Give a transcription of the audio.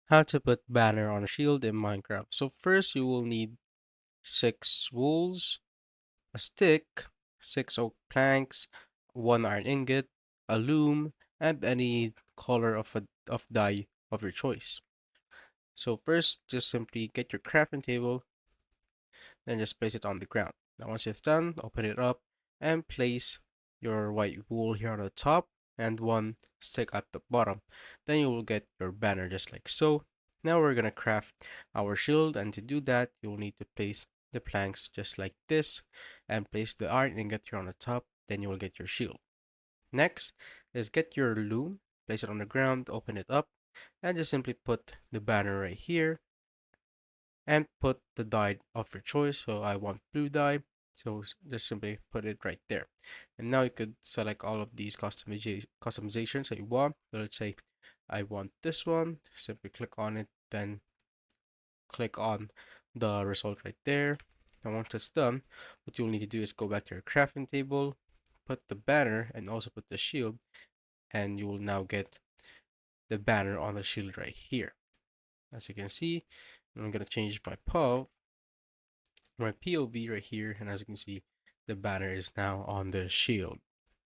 How to put banner on a shield in Minecraft. So first you will need 6 wools, a stick, 6 oak planks, 1 iron ingot, a loom, and any color of dye of your choice. So first, just simply get your crafting table, then just place it on the ground. Now once it's done, open it up and place your white wool here on the top and 1 stick at the bottom. Then you will get your banner just like so. Now we're gonna craft our shield, and to do that, you'll need to place the planks just like this and place the iron ingot here on the top. Then you will get your shield. Next is get your loom, place it on the ground, open it up, and just simply put the banner right here and put the dye of your choice. So I want blue dye, so just simply put it right there. And now you could select all of these customizations that you want. So let's say I want this one, simply click on it, then click on the result right there. And once it's done, what you'll need to do is go back to your crafting table, put the banner and also put the shield, and you will now get the banner on the shield right here. As you can see, I'm gonna change my POV right here, and as you can see, the banner is now on the shield.